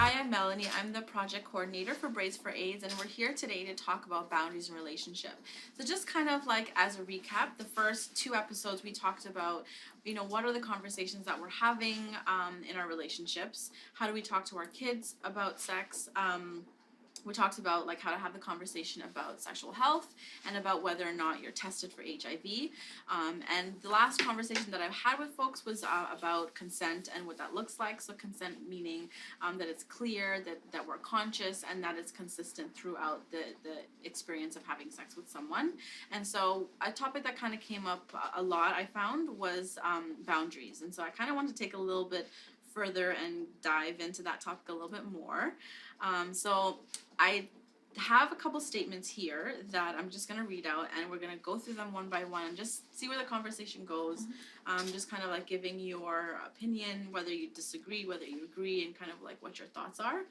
Hi, I'm Melanie. I'm the project coordinator for Braids for AIDS, and we're here today to talk about boundaries in relationship. So just kind of like as a recap, the first two episodes we talked about, what are the conversations that we're having in our relationships? How do we talk to our kids about sex? We talked about like how to have the conversation about sexual health and about whether or not you're tested for HIV. And the last conversation that I've had with folks was about consent and what that looks like. So consent meaning that it's clear, that we're conscious, and that it's consistent throughout the experience of having sex with someone. And so a topic that kind of came up a lot, I found, was boundaries. And so I kind of wanted to take a little bit further and dive into that topic a little bit more. So I have a couple statements here that I'm just going to read out, and we're going to go through them one by one and just see where the conversation goes. Just kind of like giving your opinion, whether you disagree, whether you agree, and kind of like what your thoughts are.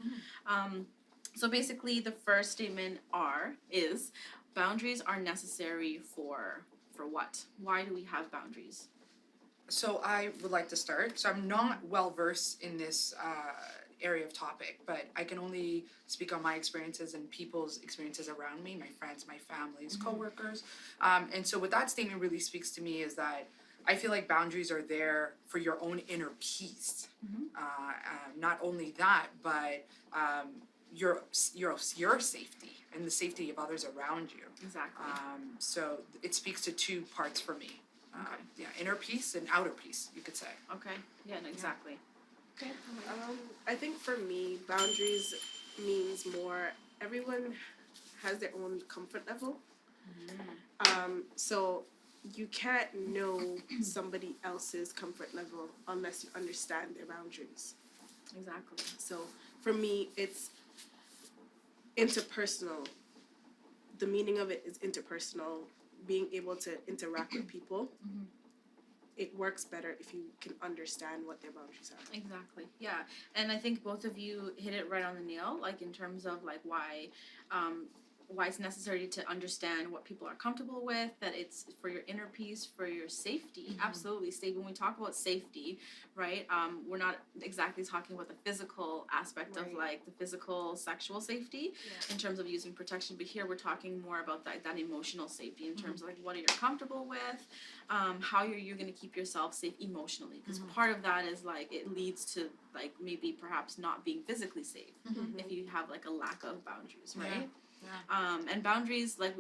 So basically, the first statement is boundaries are necessary for what? Why do we have boundaries? So I would like to start. So I'm not well versed in this area of topic, but I can only speak on my experiences and people's experiences around me, my friends, my family's coworkers. And so what that statement really speaks to me is that I feel like boundaries are there for your own inner peace. Not only that, but your safety and the safety of others around you. Exactly. So it speaks to two parts for me. Okay. Inner peace and outer peace, you could say. Okay. Yeah, no, exactly. Okay. I think for me, boundaries means more. Everyone has their own comfort level. So you can't know somebody else's comfort level unless you understand their boundaries. Exactly. So for me, it's interpersonal. The meaning of it is interpersonal. Being able to interact with people. It works better if you can understand what their boundaries are. Exactly. Yeah. And I think both of you hit it right on the nail, like in terms of like why it's necessary to understand what people are comfortable with, that it's for your inner peace, for your safety. Absolutely. When we talk about safety, right, we're not exactly talking about the physical aspect of like the physical sexual safety in terms of using protection, but here we're talking more about that emotional safety in terms of like what are you comfortable with, how you're going to keep yourself safe emotionally, because part of that is like it leads to like maybe perhaps not being physically safe if you have like a lack of boundaries, right? And boundaries, like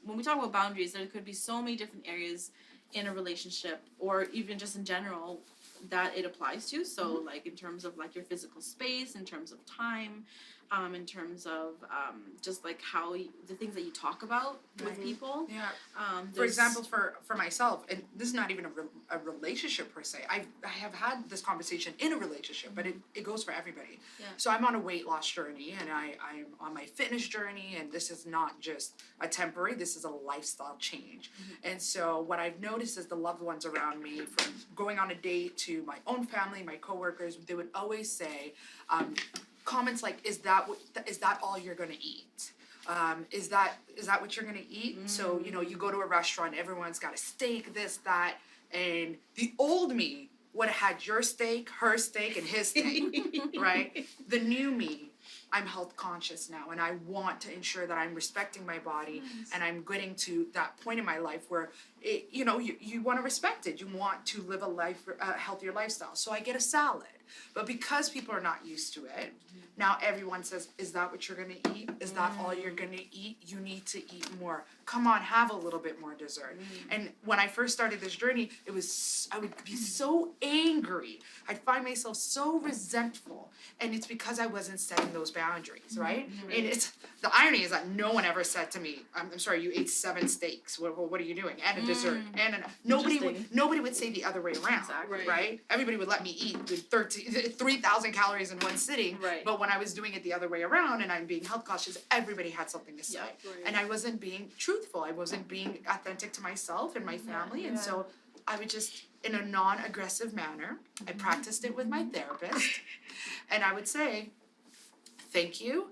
when we talk about boundaries, there could be so many different areas in a relationship or even just in general that it applies to. So like in terms of like your physical space, in terms of time, in terms of just like the things that you talk about with people. Yeah. For example, for myself, and this is not even a relationship per se. I have had this conversation in a relationship, but it goes for everybody. Yeah. So I'm on a weight loss journey, and I'm on my fitness journey, and this is not just a temporary. This is a lifestyle change. And so what I've noticed is the loved ones around me, from going on a date to my own family, my coworkers, they would always say comments like, is that all you're gonna eat? Is that what you're gonna eat? So, you go to a restaurant, everyone's got a steak, this, that, and the old me would have had your steak, her steak, and his steak, right? The new me, I'm health conscious now, and I want to ensure that I'm respecting my body, and I'm getting to that point in my life where you want to respect it. You want to live a healthier lifestyle. So I get a salad. But because people are not used to it, now everyone says, is that what you're going to eat? Is that all you're going to eat? You need to eat more. Come on, have a little bit more dessert. And when I first started this journey, I would be so angry. I'd find myself so resentful. And it's because I wasn't setting those boundaries, right? And the irony is that no one ever said to me, I'm sorry, you ate 7 steaks. What are you doing? And a dessert. And nobody would say the other way around, Exactly. right? Everybody would let me eat 3,000 calories in one sitting. Right. But when I was doing it the other way around and I'm being health cautious, everybody had something to say. Yeah, right. And I wasn't being truthful. I wasn't being authentic to myself and my family. And so I would just, in a non-aggressive manner, I practiced it with my therapist. And I would say, thank you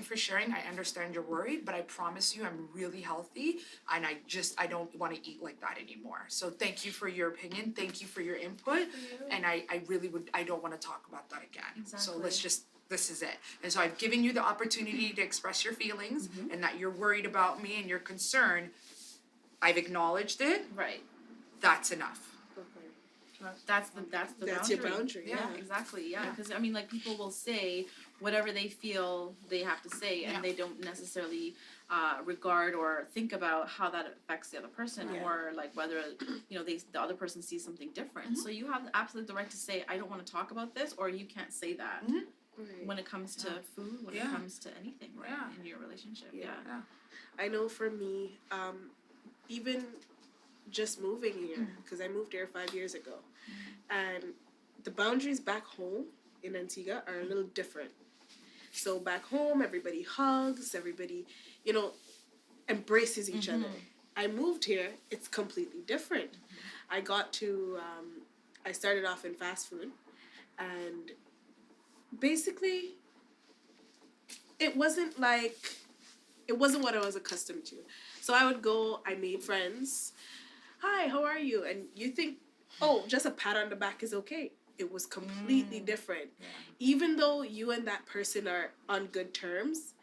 for sharing. I understand you're worried, but I promise you I'm really healthy, and I don't want to eat like that anymore. So thank you for your opinion, thank you for your input, and I don't want to talk about that again. So Exactly. let's just this is it. And so I've given you the opportunity to express your feelings and that you're worried about me and you're concerned. I've acknowledged it. Right. That's enough. That's the That's boundary. your boundary, Yeah, yeah. exactly. Yeah, Yeah. because I mean, like people will say whatever they feel they have to say, and Yeah. they don't necessarily regard or think about how that affects the other person, Yeah. or like whether the other person sees something different. So you have absolutely the right to say, I don't want to talk about this, or you can't say that Right. when it comes to food, when it Yeah. comes to anything, right, Yeah. in your relationship. Yeah. Yeah. Yeah. I know for me, even just moving here, because I moved here 5 years ago, and the boundaries back home in Antigua are a little different. So back home, everybody hugs, everybody, embraces each other. I moved here, it's completely different. I got to, I started off in fast food, and basically, it wasn't what I was accustomed to. So I would go, I made friends. Hi, how are you? And you think, oh, just a pat on the back is okay. It was completely different. Yeah. Even though you and that person are on good terms,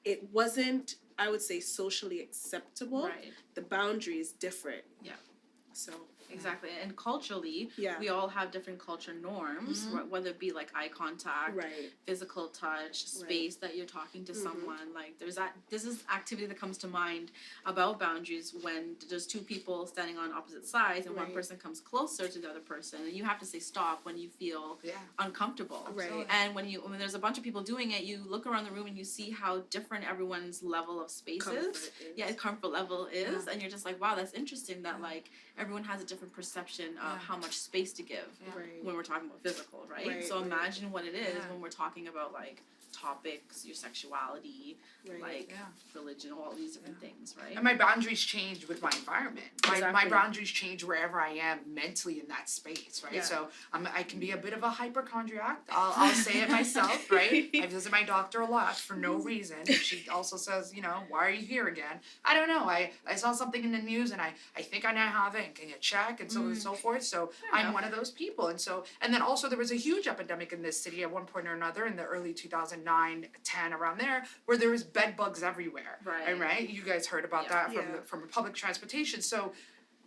it wasn't, I would say, socially acceptable. Right. The boundary is different. Yeah. So, Exactly, and culturally, yeah. we all have different culture norms, whether it be like eye contact, Right. physical touch, space that you're talking to someone. Like this is activity that comes to mind about boundaries when there's two people standing on opposite sides and one Right. person comes closer to the other person, and you have to say stop when you feel Yeah. uncomfortable. Right. And when there's a bunch of people doing it, you look around the room and you see how different everyone's level of space Comfort is. is. Yeah, comfort level is, and you're just like, wow, that's interesting that like everyone has a different perception of how much space to give Right. when we're talking about physical, right? Right, So right. imagine what it is Yeah. when we're talking about like topics, your sexuality, Right. like Yeah. religion, all these different things, right? And my boundaries change with my environment. My Exactly. boundaries change wherever I am mentally in that space, right? Yeah. So I can be a bit of a hypochondriac. I'll say it myself, right? I visit my doctor a lot for no reason. And she also says, why are you here again? I don't know. I saw something in the news and I think I now have it. And can you check? And so on and so forth. So I'm one of those people. And then also there was a huge epidemic in this city at one point or another in the early 2009, 10, around there, where there was bed bugs everywhere. Right. Right? You guys heard about Yeah. that from Yeah. from public transportation. So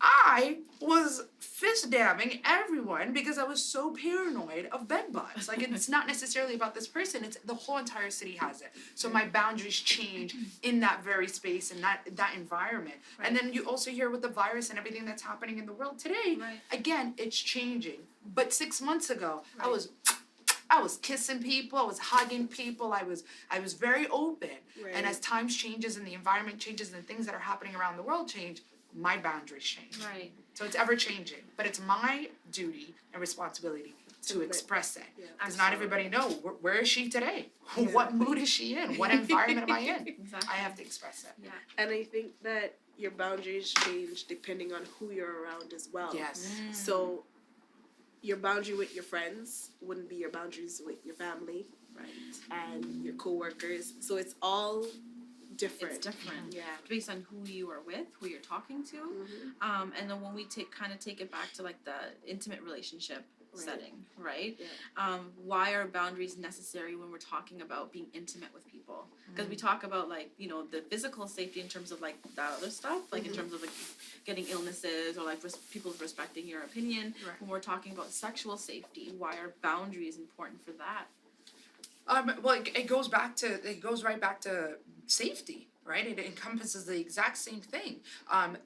I was fist dabbing everyone because I was so paranoid of bed bugs. Like it's not necessarily about this person, it's the whole entire city has it. So my boundaries change in that very space and that environment. And then you also hear with the virus and everything that's happening in the world today, Right. again, it's changing. But 6 months ago, Right. I was kissing people, I was hugging people, I was very open. Right. And as times changes and the environment changes and things that are happening around the world change, my boundaries change. Right. So it's ever changing, but it's my duty and responsibility to express it. Yeah. Because not everybody knows where is she today? Yeah. What mood is she in? What environment am I in? Exactly. I have to express it. Yeah. And I think that your boundaries change depending on who you're around as well. Yes. So your boundary with your friends wouldn't be your boundaries with your family Right. and your coworkers. So it's all different. It's different. Yeah. Based on who you are with, who you're talking to. Mm-hmm. And then when we take it back to like the intimate relationship Right. setting, right? Yeah. Why are boundaries necessary when we're talking about being intimate with people? Because we talk about like, the physical safety in terms of like that other stuff, like in terms of like getting illnesses or like people respecting your opinion. Right. When we're talking about sexual safety, why are boundaries important for that? Well, it goes right back to safety, right? It encompasses the exact same thing.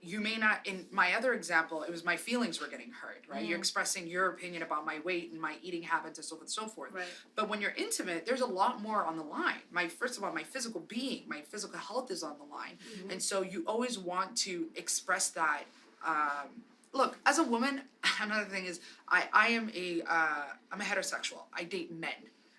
You may not, in my other example, it was my feelings were getting hurt, right? You're expressing your opinion about my weight and my eating habits and so forth and so forth. Right. But when you're intimate, there's a lot more on the line. First of all, my physical being, my physical health is on the line. And so you always want to express that. Look, as a woman, another thing is I'm a heterosexual. I date men,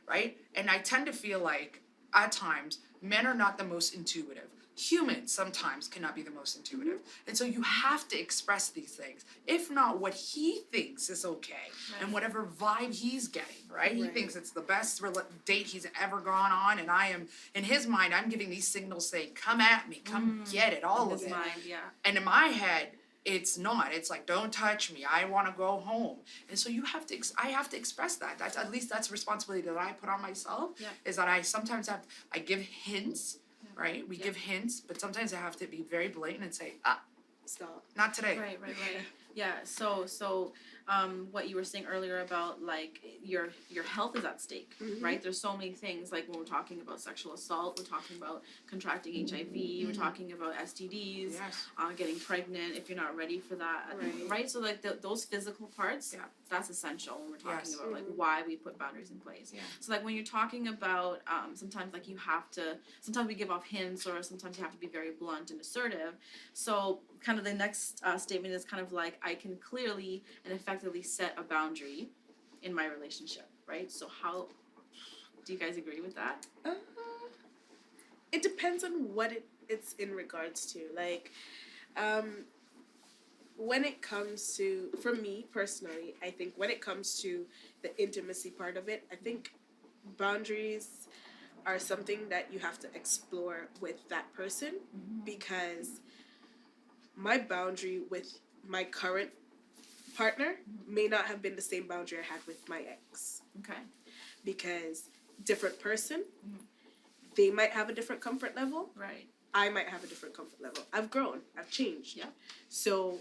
right? And I tend to feel like at times men are not the most intuitive. Humans sometimes cannot be the most intuitive. And so you have to express these things. If not, what he thinks is okay and whatever vibe he's getting, right? He Right. thinks it's the best date he's ever gone on, and I am, in his mind, I'm giving these signals saying, come at me, come get it, all In of his it. mind, yeah. And in my head, it's not. It's like, don't touch me. I want to go home. And so you have to, I have to express that. That's at least that's a responsibility that I put on myself. Yeah. Is that I sometimes I give hints, right? We give hints, but sometimes I have to be very blatant and say, Stop. not today. Right. Yeah, so what you were saying earlier about like your health is at stake, right? There's so many things, like when we're talking about sexual assault, we're talking about contracting HIV, we're talking about STDs, Yes. getting pregnant if you're not ready for that, Right. So like those physical parts, Yeah. that's essential when we're talking Yes. about like why we put boundaries in place. Yeah. So like when you're talking about sometimes like you have to, sometimes we give off hints or sometimes you have to be very blunt and assertive. So kind of the next statement is kind of like I can clearly and effectively set a boundary in my relationship, right? So how do you guys agree with that? It depends on what it's in regards to. Like, when it comes to, for me personally, I think when it comes to the intimacy part of it, I think boundaries are something that you have to explore with that person, because my boundary with my current partner may not have been the same boundary I had with my ex, Okay. because different person, they might have a different comfort level. Right. I might have a different comfort level. I've grown. I've changed. Yeah. So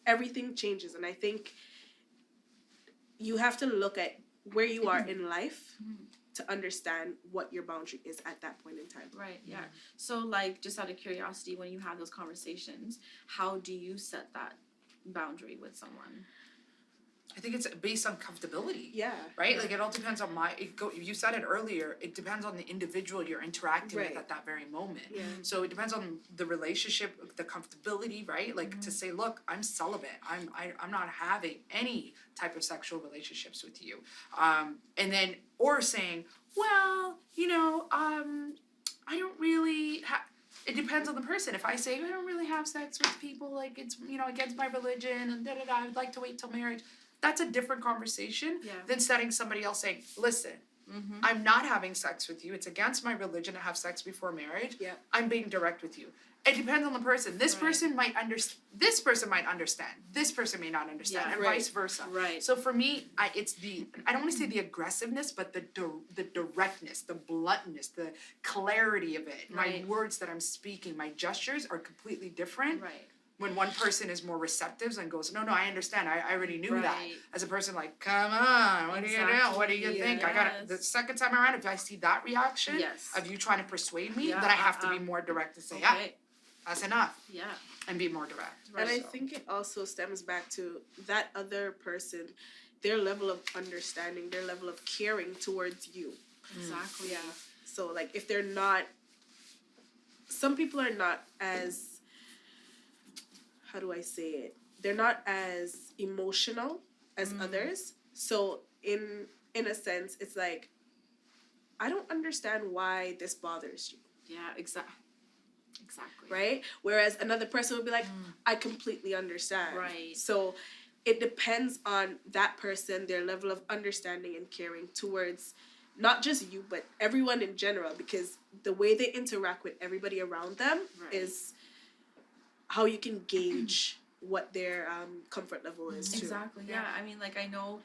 everything changes, and I think you have to look at where you are in life to understand what your boundary is at that point in time. Right, yeah. So like just out of curiosity, when you have those conversations, how do you set that boundary with someone? I think it's based on comfortability. Yeah. Right? Like it all depends on you said it earlier, it depends on the individual you're interacting with Right. at that very moment. Yeah. So it depends on the relationship, the comfortability, right? Like to say, look, I'm celibate. I'm not having any type of sexual relationships with you. And then or saying, well, I don't really it depends on the person. If I say I don't really have sex with people, like it's against my religion and I would like to wait till marriage. That's a different conversation than setting somebody else saying, listen, I'm not having sex with you. It's against my religion to have sex before marriage. Yeah. I'm being direct with you. It depends on the person. This person might understand. This person might understand. This person may not understand, Yeah. and Right. vice versa. Right. So for me, it's I don't want to say the aggressiveness, but the directness, the bluntness, the clarity of it. Right. My words that I'm speaking, my gestures are completely different. Right. When one person is more receptive and goes, no, I understand. I already knew that. Right. As a person like, come on, what do you do? What do you Exactly, think? I got yes. the second time around. If I see that reaction Yes. of you trying to persuade me, Yeah, then I have to be more direct and say, yeah, Okay. that's enough, Yeah. and be more direct. And I So- think it also stems back to that other person, their level of understanding, their level of caring towards you. Exactly. Yeah. So like if they're not, some people are not as, how do I say it? They're not as emotional as others. So in a sense, it's like, I don't understand why this bothers you, Yeah, exactly. right? Whereas another person would be like, I completely understand. Right. So it depends on that person, their level of understanding and caring towards not just you, but everyone in general, because the way they interact with everybody around them Right. is how you can gauge what their comfort level is too. Exactly. Yeah. I mean, like I know,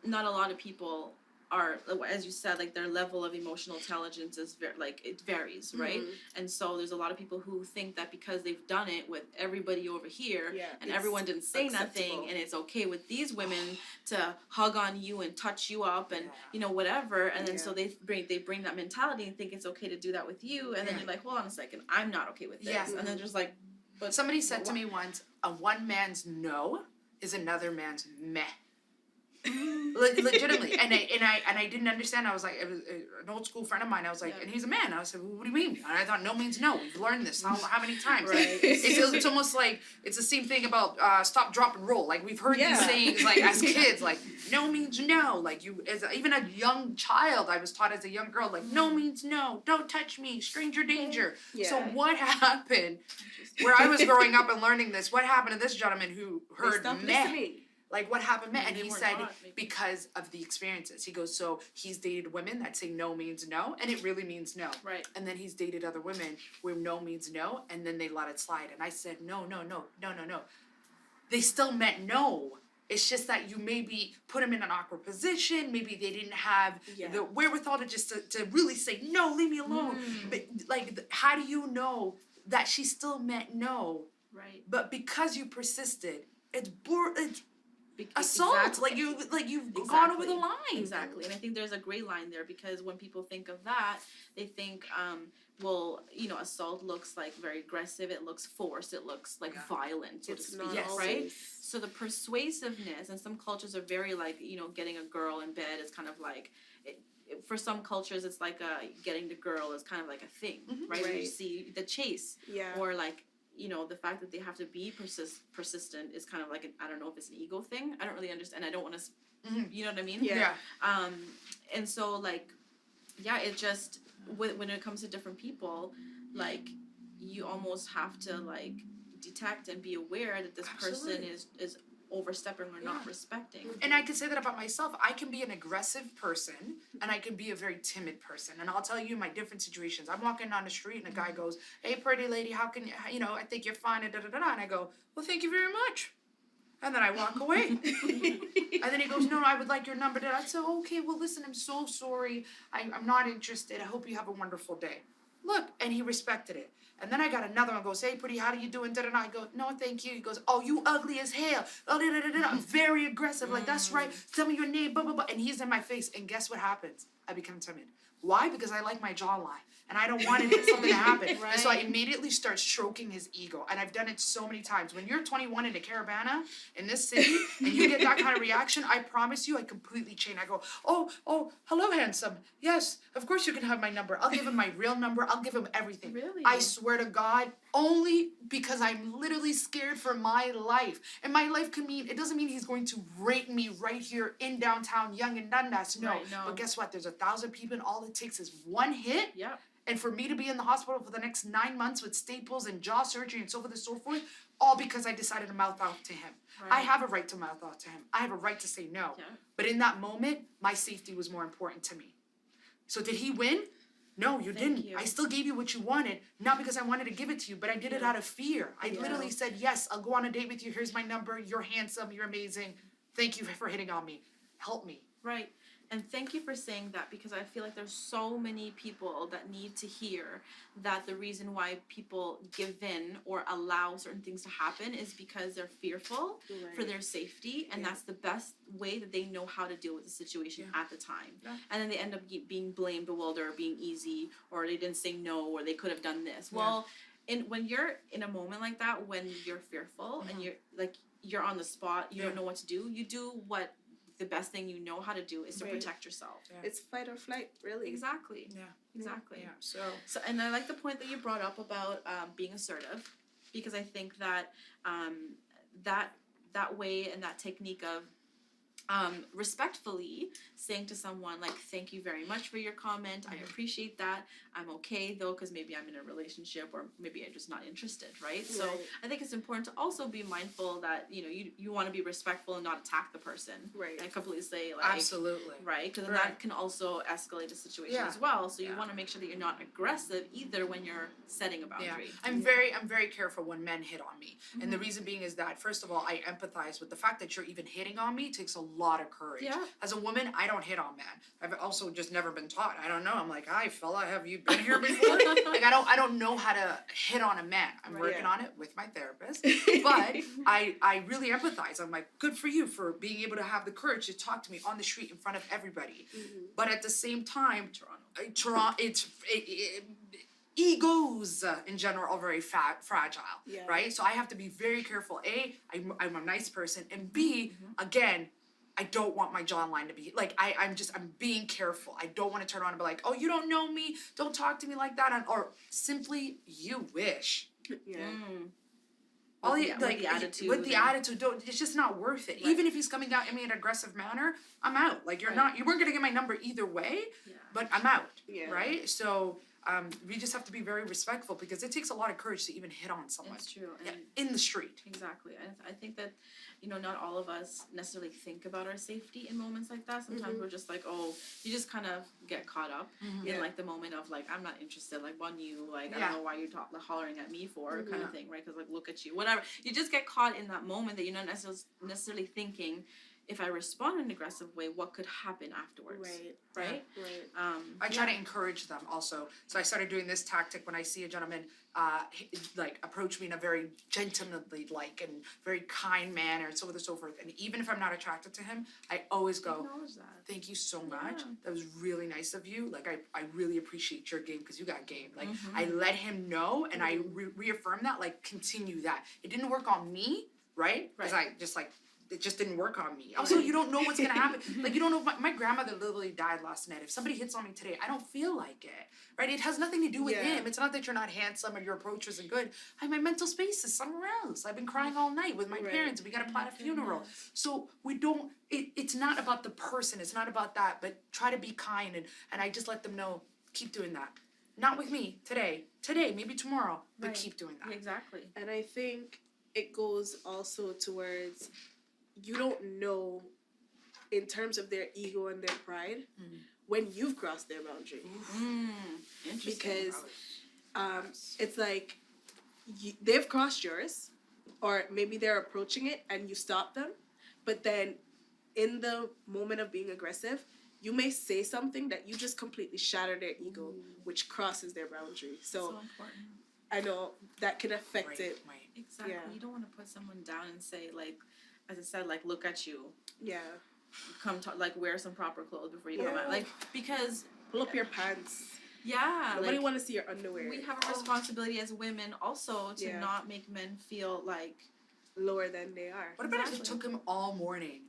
not a lot of people are, as you said, like their level of emotional intelligence is it varies, right? And so there's a lot of people who think that because they've done it with everybody over here, Yeah, and it's everyone didn't say acceptable. nothing, and it's okay with these women to hug on you and touch you up and whatever, and then Yeah. so they bring that mentality and think it's okay to do that with you, and then you're like, hold on a second, I'm not okay with this, Yeah. and then just like, but Somebody said to me once, a one man's no is another man's meh. Legitimately, and I didn't understand. I was like, it was an old school friend of mine. I was like, Yeah. and he's a man. I was like, well, what do you mean? And I thought no means no. We've learned this how many times? Right. Like, it's almost like it's the same thing about stop, drop, and roll. Like we've heard Yeah. these sayings like as kids, like no means no. Like you, as even a young child, I was taught as a young girl, like no means no. Don't touch me, stranger danger. Yeah. So what happened? Where I was growing up and learning this, what happened to this gentleman who They heard stopped meh? listening. Like what happened, Maybe and they he weren't said taught, maybe. because of the experiences. He goes, so he's dated women that say no means no, and it really means no. Right. And then he's dated other women where no means no, and then they let it slide. And I said, no. They still meant no. It's just that you maybe put them in an awkward position. Maybe they didn't have Yeah. the wherewithal to just to really say no, leave me alone. But like, how do you know that she still meant no? Right. But because you persisted, it's Be- assault. exactly. Like you've gone over the Exactly. line. Exactly. And I think there's a gray line there because when people think of that, they think, well, you know, assault looks like very aggressive, it looks forced, it looks like Yeah. violent, so It's to speak, not Yes. right? always. So the persuasiveness, and some cultures are very like, you know, getting a girl in bed is kind of like, for some cultures it's like getting the girl is kind of like a thing, right? Where you Right. see the chase, Yeah. or like, you know, the fact that they have to be persistent is kind of like I don't know if it's an ego thing. I don't really understand. I don't want to, Mhm. you know what I mean? Yeah. And so like, yeah, it just when it comes to different people, like you almost have to like detect and be aware that this person Absolutely. is overstepping or not Yeah. respecting. And I can say that about myself. I can be an aggressive person and I can be a very timid person. And I'll tell you my different situations. I'm walking down the street and a guy goes, "Hey, pretty lady, how can you know, I think you're fine," and And I go, "Well, thank you very much." And then I walk away. And then he goes, "No, I would like your number." I said, "Okay, well, listen, I'm so sorry. I'm not interested. I hope you have a wonderful day." Look, and he respected it. And then I got another one goes, "Hey, pretty, how do you doing?" I go, "No, thank you." He goes, "Oh, you ugly as hell." I'm very aggressive. Like, "That's right. Tell me your name, blah, blah, blah." And he's in my face. And guess what happens? I become timid. Why? Because I like my jawline. And I don't want something to happen. And so I Right. immediately start stroking his ego. And I've done it so many times. When you're 21 in a Caravana in this city and you get that kind of reaction, I promise you I completely change. I go, oh, hello, handsome. Yes, of course you can have my number. I'll give him my real number. I'll give him everything. Really? I swear to God, only because I'm literally scared for my life. And my life can mean, it doesn't mean he's going to rape me right here in downtown Yonge and Dundas. No. Right, no. But guess what? There's 1,000 people and all it takes is one hit. Yep. And for me to be in the hospital for the next 9 months with staples and jaw surgery and so forth and so forth, all because I decided to mouth off to him. Right. I have a right to mouth off to him. I have a right to say no. Yeah. But in that moment, my safety was more important to me. So did he win? No, you Thank didn't. you. I still gave you what you wanted, not because I wanted to give it to you, but I did it Yeah. out of fear. I Yeah. literally said, "Yes, I'll go on a date with you. Here's my number. You're handsome. You're amazing. Thank you for hitting on me. Help me." Right. And thank you for saying that because I feel like there's so many people that need to hear that the reason why people give in or allow certain things to happen is because they're fearful for Right. their safety, and Yeah. that's the best way that they know how to deal with the situation Yeah. at the time. Yeah. And then they end up being blamed, bewildered, or being easy, or they didn't say no, or they could have done this. Yeah. Well, when you're in a moment like that, when you're fearful and you're on the spot, you don't Yeah. know what to do. You do what the best thing you know how to do is to Right. protect yourself. It's fight or flight, really. Exactly. Yeah. Exactly. Yeah. So So, and I like the point that you brought up about being assertive, because I think that that way and that technique of respectfully saying to someone like, "Thank you very much for your comment. I appreciate that. I'm okay though, because maybe I'm in a relationship or maybe I'm just not interested." Right. So Right. I think it's important to also be mindful that you want to be respectful and not attack the person. Right. And completely say like. absolutely. Right, because Right. that can also escalate the situation Yeah. as well. So you Yeah. want to make sure that you're not aggressive either when you're setting a boundary. I'm very careful when men hit on me. And the reason being is that first of all, I empathize with the fact that you're even hitting on me takes a lot of courage. Yeah. As a woman, I don't hit on men. I've also just never been taught. I don't know. I'm like, "Hi fella, have you been here before?" Like I don't know how to hit on a man. I'm Right. working on it with my therapist. But I really empathize. I'm like, good for you for being able to have the courage to talk to me on the street in front of everybody. But at the same time, Toronto, egos in general are very fragile, Yeah. right? So I have to be very careful. A, I'm a nice person, and B, again, I don't want my jawline to be like I'm being careful. I don't want to turn around and be like, "Oh, you don't know me. Don't talk to me like that," or simply, "You wish." Yeah. All With you the like attitude with the and- attitude, don't. It's just not worth it. Right. Even if he's coming at me in an aggressive manner, I'm out. Like you weren't gonna get my number either way, Yeah. but I'm out. Yeah. Right? So we just have to be very respectful because it takes a lot of courage to even hit on someone. It's true, Yeah, and in the street. exactly. I think that, not all of us necessarily think about our safety in moments like that. Sometimes we're just like, oh, you just kind of get caught up in Yeah. like the moment of like, I'm not interested, like on you, like I Yeah. don't know why you're hollering at me for kind of thing, right? Because like, look at you, whatever. You just get caught in that moment that you're not necessarily thinking, if I respond in an aggressive way, what could happen afterwards, right? Right. I try to encourage them also. So I started doing this tactic when I see a gentleman like approach me in a very gentlemanly like and very kind manner and so on and so forth. And even if I'm not attracted to him, I always go, Acknowledge that. thank you so much. Yeah. That was really nice of you. Like I really appreciate your game because you got game. Like I let him know and I reaffirm that, like continue that. It didn't work on me, right? Because I just like, it just didn't work on me. Also, you don't know what's gonna happen. Like you don't know. My grandmother literally died last night. If somebody hits on me today, I don't feel like it, right? It has nothing to do with him. It's not that you're not handsome or your approach isn't good. My mental space is somewhere else. I've been crying all night with my parents. We gotta plan a funeral. So we don't. It's not about the person. It's not about that. But try to be kind and I just let them know. Keep doing that. Not with me today. Maybe tomorrow. But Right. keep doing that. Exactly. And I think it goes also towards you don't know in terms of their ego and their pride when you've crossed their boundary. Interesting. Because it's like they've crossed yours, or maybe they're approaching it and you stop them, but then in the moment of being aggressive, you may say something that you just completely shatter their ego, which crosses their boundary. So important. I know that can affect it. Right. Exactly. Yeah. You don't want to put someone down and say like, as I said, like look at you. Yeah. Come talk, like wear some proper clothes before you come Yeah. out. Like because Pull up your pants. like, Nobody want to see your underwear. we have a responsibility as women also to Yeah. not make men feel like Lower than they are. What about if it Exactly. took him all morning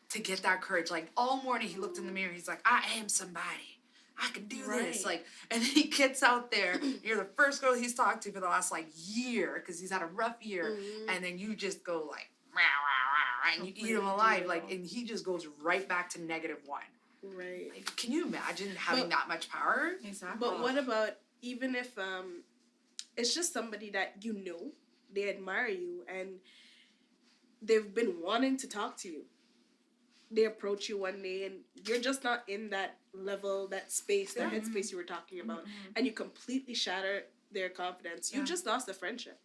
to get that courage? Like all morning he looked in the mirror, he's like, I am somebody. I can do this. Right. Like, and then he gets out there, you're the first girl he's talked to for the last like year, because he's had a rough year, and then you just go like, rah, rah, rah, and you eat him alive, like, and he just goes right back to -1. Right. Like, can you imagine having But- that much power? exactly. But what about even if it's just somebody that you know, they admire you and they've been wanting to talk to you. They approach you one day and you're just not in that level, that space, that headspace you were talking about, and you completely shatter their confidence. You just lost a friendship.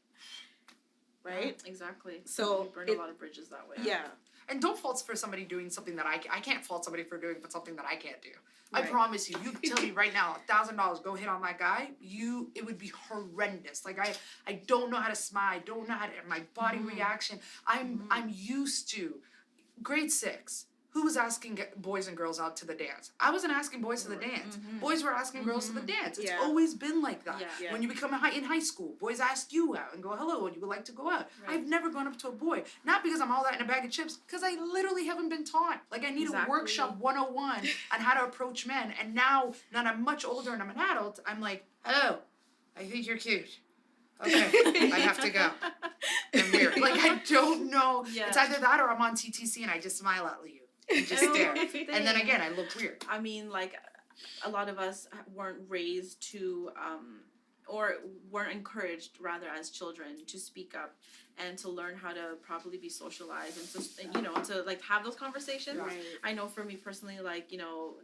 Right? Yeah, exactly. So you burn it- a lot of bridges that way. Yeah. And don't fault for somebody doing something that I can't fault somebody for doing something that I can't do. I Right. promise you, you tell me right now, $1,000, go hit on that guy, it would be horrendous. Like I don't know how to smile, I don't know how to, my body reaction, I'm used to, grade 6, who was asking boys and girls out to the dance? I wasn't asking boys to the dance. Boys were asking girls to the dance. It's Yeah. always been like that. Yeah. When you become in high school, boys ask you out and go, hello, would you like to go out? Right. I've never gone up to a boy. Not because I'm all that in a bag of chips, because I literally haven't been taught. Like I need a Exactly. workshop 101 on how to approach men. And now that I'm much older and I'm an adult, I'm like, hello, I think you're cute. Okay, I have to go. I'm weird. Like I don't know. Yeah. It's either that or I'm on TTC and I just smile at you. And just stare. That's the And then thing. again, I look weird. I mean, like, a lot of us weren't raised to, or weren't encouraged, rather, as children, to speak up and to learn how to properly be socialized and to like have those conversations. Right. I know for me personally, like,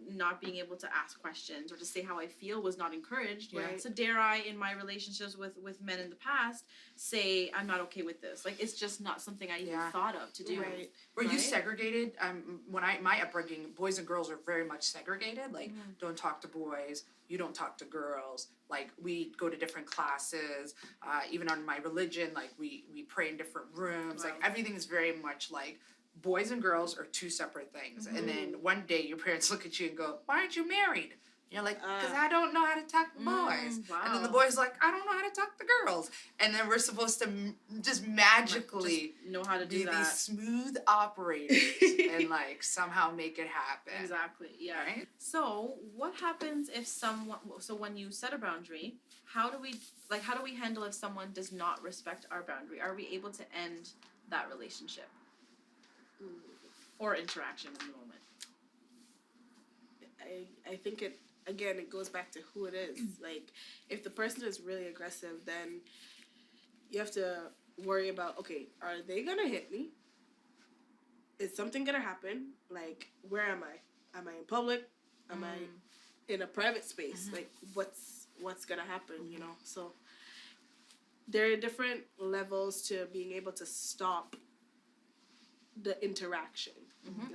not being able to ask questions or to say how I feel was not encouraged. Right. So dare I, in my relationships with men in the past, say I'm not okay with this. Like, it's just not something I even Yeah. thought of to do. Right. Were you Right? segregated? My upbringing, boys and girls are very much segregated. Like, don't talk to boys. You don't talk to girls. Like, we go to different classes. Even on my religion, like, we pray in different rooms. Like, Wow. everything is very much like boys and girls are two separate things. And then one day your parents look at you and go, why aren't you married? And you're like, because I don't know how to talk to boys. Wow. And then the boy's like, I don't know how to talk to girls. And then we're supposed to just magically Just know how to do be that. these smooth operators and like somehow make it happen. Exactly. Yeah. Right? So what happens if someone? So when you set a boundary, how do we handle if someone does not respect our boundary? Are we able to end that relationship or interaction in the moment? I think again, it goes back to who it is. Like, if the person is really aggressive, then you have to worry about, okay, are they gonna hit me? Is something gonna happen? Like, where am I? Am I in public? Am I in a private space? Like, what's gonna happen? You know. So there are different levels to being able to stop the interaction.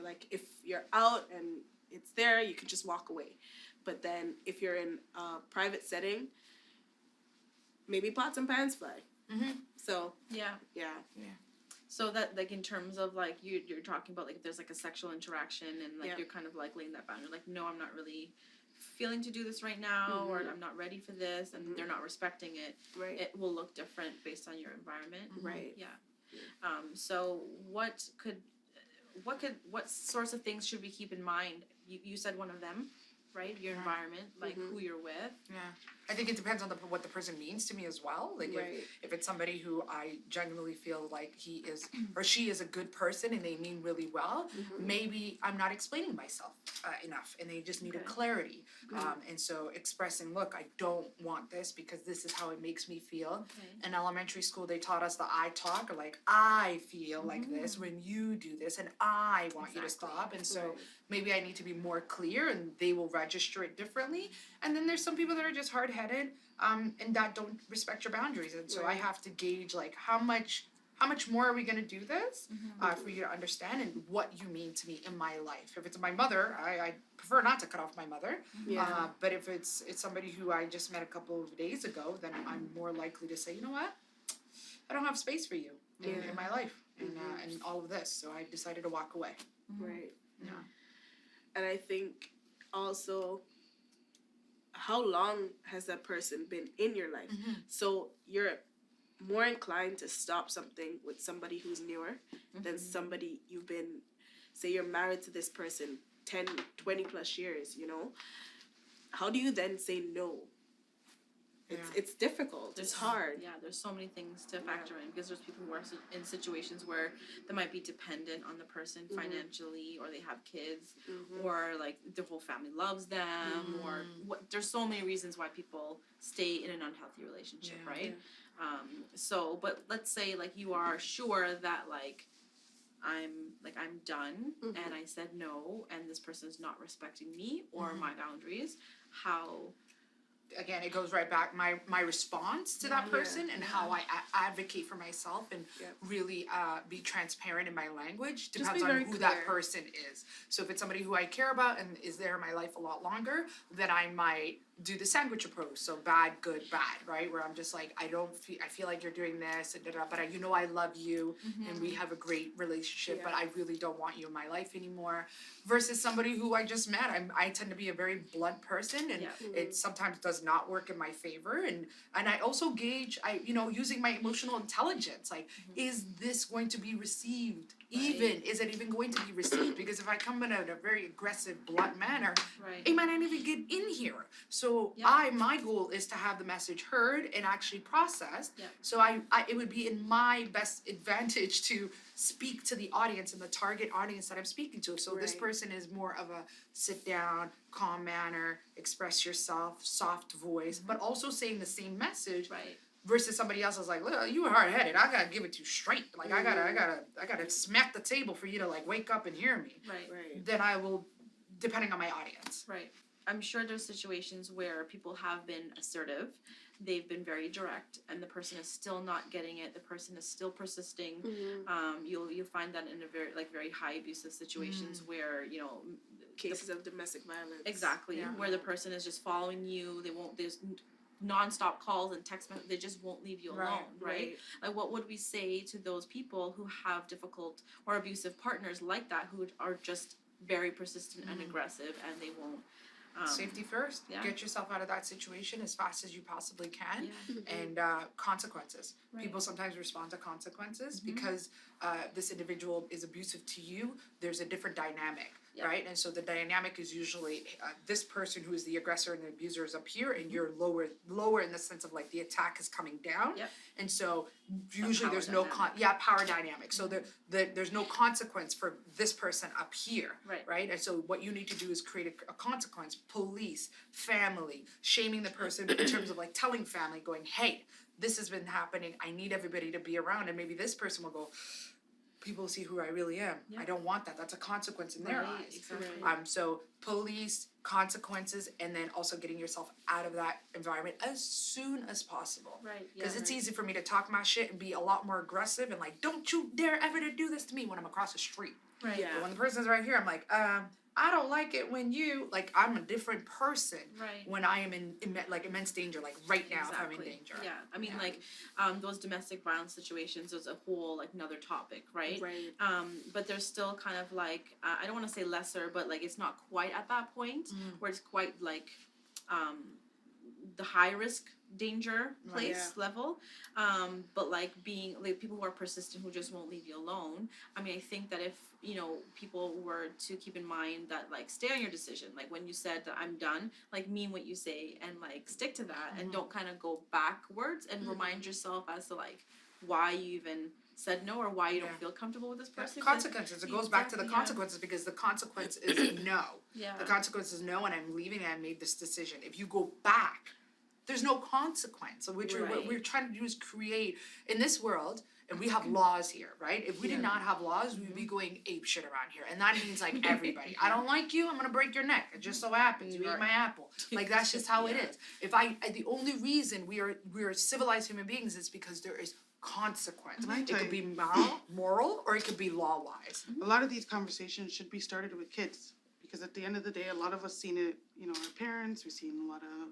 Like, if you're out and it's there, you can just walk away. But then if you're in a private setting, maybe pots and pans fly. So Yeah. yeah. So that, like, in terms of, like, you're talking about, like, if there's, like, a sexual interaction and, like, Yeah. you're kind of, like, laying that boundary, like, no, I'm not really feeling to do this right now, or I'm not ready for this, and they're not respecting it, Right. it will look different based on your environment. Right. Yeah. So what sorts of things should we keep in mind? You said one of them, right? Your environment, like who you're with. Yeah, I think it depends on what the person means to me as well. Like Right. if it's somebody who I genuinely feel like he is or she is a good person and they mean really well, maybe I'm not explaining myself enough, and they just need a Okay. clarity. And so expressing, look, I don't want this because this is how it makes me feel. Okay. In elementary school, they taught us the I talk, or like I feel like this when you do this, and I want you to Exactly. stop. And so Right. maybe I need to be more clear, and they will register it differently. And then there's some people that are just hard-headed, and that don't respect your boundaries. And so I Right. have to gauge like how much more are we gonna do this for you to understand and what you mean to me in my life. If it's my mother, I prefer not to cut off my mother. Yeah. But if it's somebody who I just met a couple of days ago, then I'm more likely to say, you know what, I don't have space for you in my life and all of this. So I decided to walk away. Right. Yeah. And I think also, how long has that person been in your life? So you're more inclined to stop something with somebody who's newer than somebody you've been, say you're married to this person 10, 20 plus years, you know? How do you then say no? It's difficult. It's hard. Yeah, there's so many things to factor in, because there's people who are in situations where they might be dependent on the person financially, or they have kids, or like their whole family loves them, or there's so many reasons why people stay in an unhealthy relationship, right? So, but let's say like you are sure that like I'm done, and I said no, and this person is not respecting me or my boundaries. How? Again, it goes right back my response to that person and how I advocate for myself and really be transparent in my language depends on who that person is. So if it's somebody who I care about and is there in my life a lot longer, then I might do the sandwich approach. So bad, good, bad, right? Where I'm just like, I feel like you're doing this, and but I love you and we have a great relationship, but I really don't want you in my life anymore. Versus somebody who I just met. I tend to be a very blunt person, and it sometimes does not work in my favor. And I also gauge, using my emotional intelligence, like, is this going to be received? Is it even going to be received? Because if I come in a very aggressive, blunt manner, it might not even get in here. So my goal is to have the message heard and actually processed. So it would be in my best advantage to speak to the audience and the target audience that I'm speaking to. So this person is more of a sit down, calm manner, express yourself, soft voice, but also saying the same message. Versus somebody else is like, look, you were hard headed. I gotta give it to you straight. Like I gotta smack the table for you to like wake up and hear me. Then I will, depending on my audience. I'm sure there's situations where people have been assertive, they've been very direct, and the person is still not getting it. The person is still persisting. You'll find that in a very high abusive situations where Cases of domestic violence. Exactly, where the person is just following you. There's non-stop calls and text messages. They just won't leave you alone, right? Like, what would we say to those people who have difficult or abusive partners like that, who are just very persistent and aggressive, and they won't? Safety first. Get yourself out of that situation as fast as you possibly can, and consequences. People sometimes respond to consequences because this individual is abusive to you. There's a different dynamic. Yeah. right? And so the dynamic is usually this person who is the aggressor and the abuser is up here, and you're lower in the sense of like the attack is coming down. Yep. And so usually power there's no dynamic. power dynamic. So there's no consequence for this person up here, Right. right? And so what you need to do is create a consequence. Police, family, shaming the person in terms of like telling family, going, hey, this has been happening. I need everybody to be around, and maybe this person will go, people see who I really am. Yeah. I don't want that. That's a consequence in their Right, eyes. exactly. So police, consequences, and then also getting yourself out of that environment as soon as possible. Right, yeah, Because it's right. easy for me to talk my shit and be a lot more aggressive and like, don't you dare ever to do this to me when I'm across the street. Right. Yeah. But when the person's right here, I'm like, I don't like it when you, like, I'm a different person Right. when I am in like immense danger, like right now if I'm in Exactly. danger. Yeah, I mean, Yeah. like, those domestic violence situations is a whole, like, another topic, right? Right. But there's still kind of like, I don't want to say lesser, but like it's not quite at that point where it's quite like the high risk danger place level. But like being like people who are persistent who just won't leave you alone. I mean, I think that if people were to keep in mind that like stay on your decision, like when you said that I'm done, like mean what you say and like stick to that and don't kind of go backwards and remind yourself as to like why you even said no or why you don't feel comfortable with this person. 'Cause- Consequences. It goes back to the Exactly, yeah. consequences because the consequence is no. Yeah. The consequence is no, and I'm leaving and I made this decision. If you go back, there's no consequence. So what Right. we're trying to do is create in this world, and we have laws here, right? If we did not have laws, we'd be going ape shit around here. And that means like everybody. I don't like you, I'm gonna break your neck. It just so happens you ate my apple. Like that's just how it is. If the only reason we are civilized human beings is because there is consequence. And I It tell could you- be moral, or it could be law wise. A lot of these conversations should be started with kids because at the end of the day, a lot of us seen it, our parents, we've seen a lot of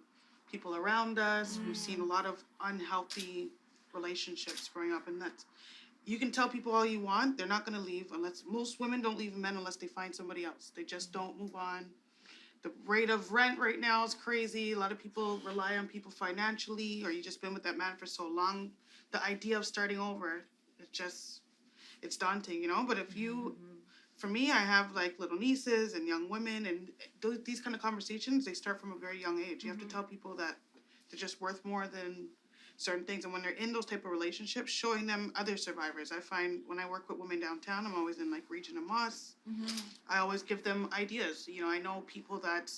people around us, we've seen a lot of unhealthy relationships growing up, and that's, you can tell people all you want, they're not gonna leave unless, most women don't leave men unless they find somebody else. They just don't move on. The rate of rent right now is crazy. A lot of people rely on people financially, or you just been with that man for so long. The idea of starting over, it's daunting, But if you, for me, I have like little nieces and young women, and these kind of conversations, they start from a very young age. You have to tell people that they're just worth more than certain things. And when they're in those type of relationships, showing them other survivors. I find when I work with women downtown, I'm always in like Region of Moss. I always give them ideas. I know people that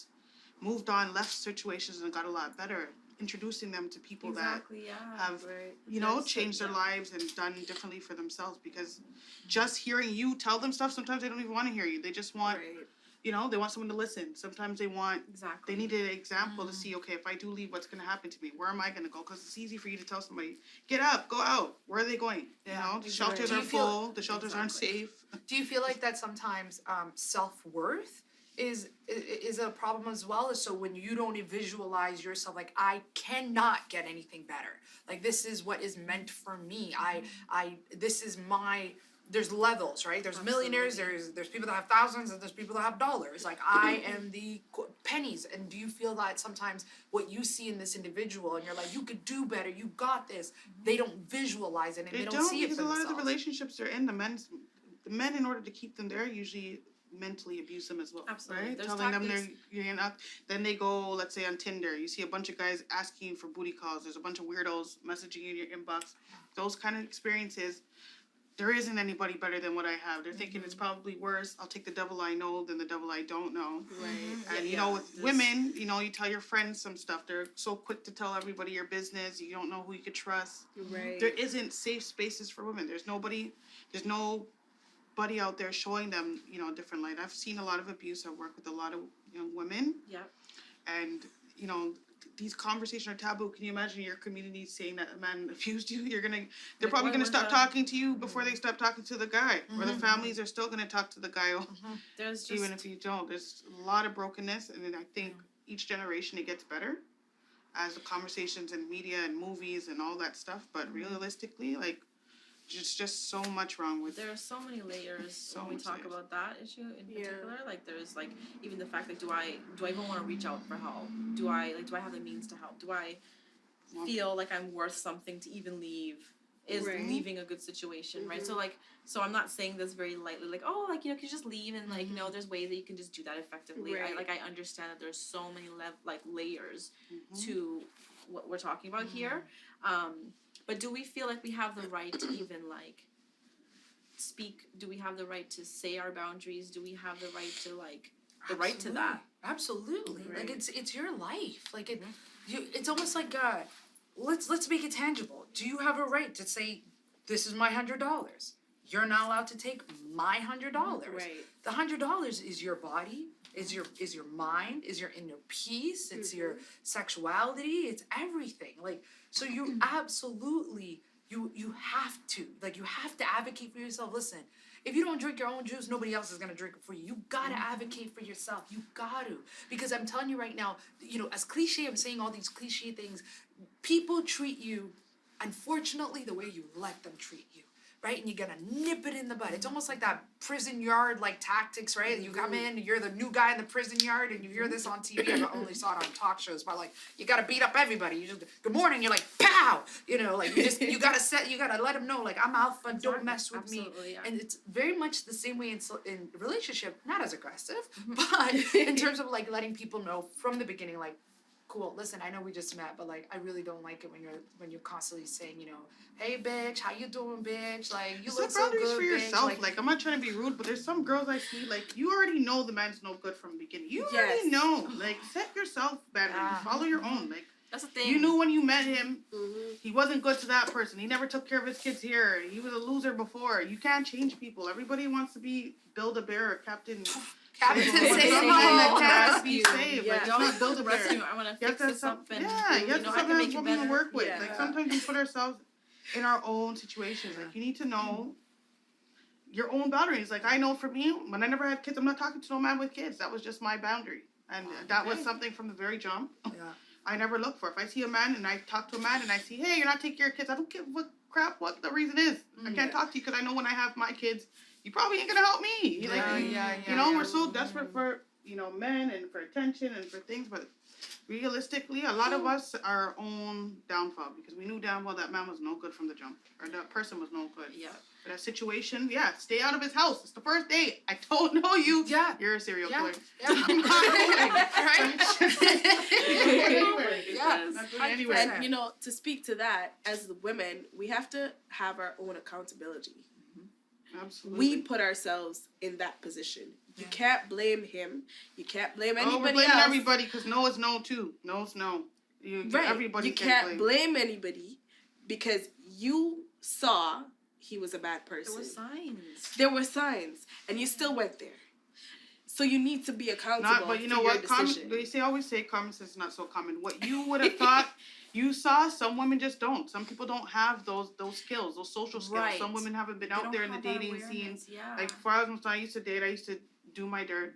moved on, left situations and got a lot better. Introducing them to people Exactly, that yeah. have, Right. changed their lives and done differently for themselves. Because just hearing you tell them stuff, sometimes they don't even want to hear you. They just want, Right. they want someone to listen. Sometimes they Exactly. need an example to see, okay, if I do leave, what's going to happen to me? Where am I going to go? Because it's easy for you to tell somebody, get up, go out. Where are they going? Yeah, The shelters Do are you feel- full. The shelters aren't safe. Do you feel like that sometimes self-worth is a problem as well? So when you don't visualize yourself like I cannot get anything better, like this is what is meant for me, this is my, there's levels, right? There's millionaires, there's people that have thousands, and there's people that have dollars. Like I am the pennies. And do you feel that sometimes what you see in this individual and you're like, you could do better, you got this, they don't visualize it and they don't see it because for a lot of the themselves. relationships they're in, the men, in order to keep them there, usually mentally abuse them as well. Absolutely. Right? There's Telling them tactics. you're not. Then they go, let's say on Tinder, you see a bunch of guys asking you for booty calls. There's a bunch of weirdos messaging you in your inbox. Those kind of experiences, there isn't anybody better than what I have. They're thinking it's probably worse. I'll take the devil I know than the devil I don't know. Right. And with women, you tell your friends some stuff. They're so quick to tell everybody your business. You don't know who you could trust. Right. There isn't safe spaces for women. There's nobody out there showing them, a different light. I've seen a lot of abuse. I work with a lot of young women, Yep. and these conversations are taboo. Can you imagine your community saying that a man abused you? They're Like, probably why gonna was stop that? talking to you before they stop talking to the guy, or the families are still gonna talk to the guy, There's just even if you don't. There's a lot of brokenness, and then I think each generation it gets better as the conversations in media and movies and all that stuff. But realistically, like, there's just so much wrong with. there are so many layers when we much talk layers. about that issue in Yeah. particular. Like there's like even the fact like do I even want to reach out for help? Do I have the means to help? Do I Well- feel like I'm worth something to even leave is Right. leaving a good situation, right? So like, so I'm not saying this very lightly, like, oh, like, you know, can you just leave, and like, no, there's ways that you can just do that effectively. Right. I understand that there's so many layers Mhm. to what we're talking about here. But do we feel like we have the right to even like speak? Do we have the right to say our boundaries? Do we have the right to like the right to that? Absolutely. Like Right. it's your life. Like it's almost like let's make it tangible. Do you have a right to say, this is my $100? You're not allowed to take my $100. Right. The $100 is your body, is your mind, is your inner peace, it's your sexuality, it's everything. Like, so you absolutely you have to advocate for yourself. Listen, if you don't drink your own juice, nobody else is gonna drink it for you. You gotta advocate for yourself. You got to. Because I'm telling you right now, you know, as cliche, I'm saying all these cliche things, people treat you, unfortunately, the way you let them treat you. Right? And you gotta nip it in the bud. It's almost like that prison yard like tactics, right? You come in, you're the new guy in the prison yard, and you hear this on TV. I only saw it on talk shows, but like, you gotta beat up everybody. You just, good morning, you're like, pow! You know, like, you gotta let them know, like, I'm alpha, don't mess with Absolutely, me. yeah. And it's very much the same way in relationship, not as aggressive, but in terms of like letting people know from the beginning, like, cool, listen, I know we just met, but like, I really don't like it when you're constantly saying, you know, hey bitch, how you doing, bitch? Like, you Set look so boundaries good, for bitch. yourself. Like, I'm not trying to be rude, but there's some girls I see, like, you already know the man's no good from the beginning. You already Yes. know. Like, set yourself boundaries. Yeah. Follow your own. Like, That's the thing. you knew when you met him, Mm-hmm. he wasn't good to that person. He never took care of his kids here. He was a loser before. You can't change people. Everybody wants to be Build-A-Bear or Captain. Captain Save. Save. But something that can't Rescue. be saved. Like, Yeah. it's not The Build-A-Bear. rescue, I wanna You have fix to have this some, up and yeah, you have you to know, I have can make it something to better. work with. Yeah. Like, sometimes we put ourselves in our own situations. Like, you need to know your own boundaries. Like, I know for me, when I never had kids, I'm not talking to no man with kids. That was just my boundary. And that was Okay. something from the very jump. Yeah. I never look for. If I see a man and I talk to a man and I see, hey, you're not taking care of kids, I don't give what the reason is. I can't talk to you because I know when I have my kids, you probably ain't gonna help me. You know, we're so desperate for, you know, men and for attention and for things, but realistically, a lot of us are our own downfall because we knew damn well that man was no good from the jump, or that person was no good. Yeah. For that situation, yeah, stay out of his house. It's the first date. I don't know you. Yeah. You're a serial Yeah. killer. Yeah. Right? Yes. Not going anywhere. And you know, to speak to that, as the women, we have to have our own accountability. Absolutely. We put ourselves in that position. You can't blame him. You can't blame we're anybody blaming else. everybody because no is no too. No is no. Right. Everybody you can can't blame. blame anybody because you saw he was a bad person. There were signs. There were signs, and you still went there. So you need to be accountable. But you know for your what? decision. They always say common sense is not so common. What you would have thought you saw, some women just don't. Some people don't have those skills, those social skills. Right. Some women haven't been They out don't there in the have that dating scene. awareness, yeah. Like before when I used to date, I used to do my dirt.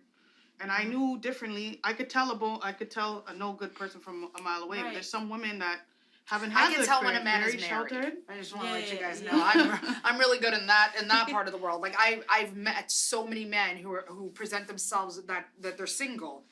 And I knew differently. I could tell a no good person from a mile away. But Right. there's some women that haven't had I can the tell when a experience, man very is married. sheltered. I just want to Yeah, let you yeah, guys yeah. know I'm really good in that part of the world. Like I've met so many men who present themselves that they're single,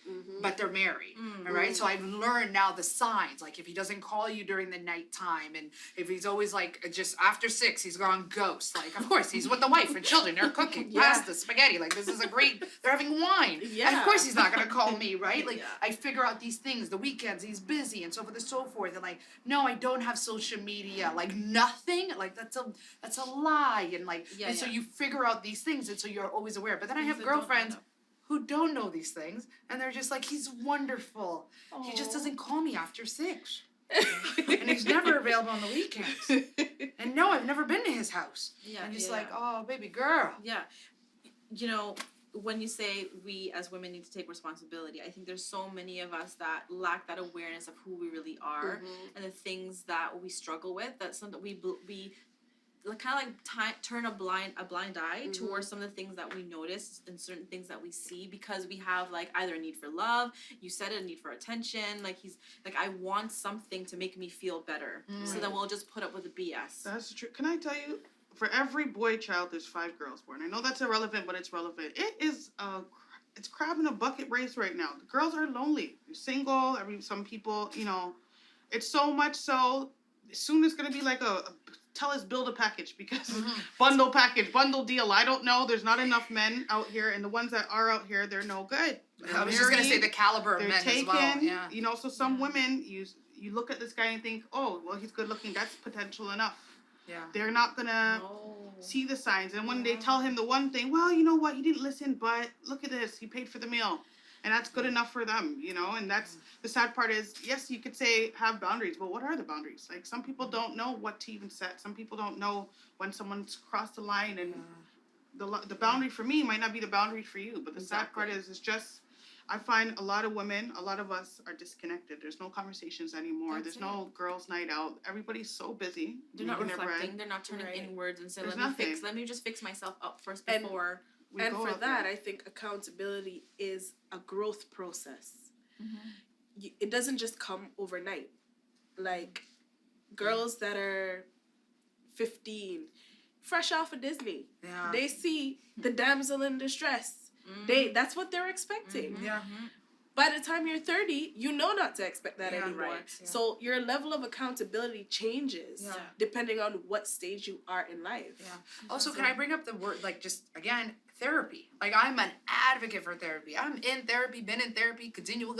but they're married. All right, so I've learned now the signs. Like if he doesn't call you during the nighttime, and if he's always like just after 6, he's gone ghost. Like of course he's with the wife and children. They're cooking pasta, spaghetti. Like this is a great. They're having wine. Yeah. And of course he's not gonna call me, right? Like Yeah. I figure out these things. The weekends he's busy and so forth and so forth. And like no, I don't have social media. Like nothing. Like that's a lie. And like Yeah, and so yeah. you figure out these things, and so you're always aware. But then I have Things that don't girlfriends add up. who don't know these things, and they're just like, he's wonderful. He just doesn't call me after 6. And he's never available on the weekends. And no, I've never been to his house. Yeah, I'm just yeah, like, yeah. oh, baby girl. Yeah. You know, when you say we as women need to take responsibility, I think there's so many of us that lack that awareness of who we really are and the things that we struggle with. That some that we kind of like turn a blind eye towards some of the things that we notice and certain things that we see because we have like either a need for love, you said it, a need for attention. Like he's like, I want something to make me feel better. So then we'll just put up with the BS. That's true. Can I tell you, for every boy child, there's 5 girls born. I know that's irrelevant, but it's relevant. It is it's crab in a bucket race right now. The girls are lonely. They're single. Some people, you know, it's so much so. Soon it's gonna be like a tell us build a package because bundle package, bundle deal. I don't know. There's not enough men out here, and the ones that are out here, they're no good. I was just gonna say the caliber of They're men taken. as well. Yeah. You know, so some women you look at this guy and think, oh, well, he's good looking. That's potential enough. Yeah. They're not gonna see the signs, and when they tell him the one thing, well, you know what, he didn't listen, but look at this, he paid for the meal. And that's good enough for them, you know, and that's the sad part is, yes, you could say have boundaries, but what are the boundaries? Like, some people don't know what to even set. Some people don't know when someone's crossed the line, and the boundary for me might not be the boundary for you. But the sad part is, it's just, I find a lot of women, a lot of us are disconnected. There's no conversations anymore. There's no girls' night out. Everybody's so busy. They're not making their bread. reflecting. They're not turning Right. inwards and saying, There's let nothing. me just fix myself up first And- before. We And go for out that, there. I think accountability is a growth process. Mm-hmm. It doesn't just come overnight. Like girls that are 15, fresh off of Disney, Yeah. they see the damsel in distress. That's what they're expecting. Yeah. By the time you're 30, you know not to expect that Yeah, anymore. right, yeah. So your level of accountability changes Yeah. depending on what stage you are in life. Yeah. Also, can I bring up the word, like, just again, therapy? Like, I'm an advocate for therapy. I'm in therapy, been in therapy,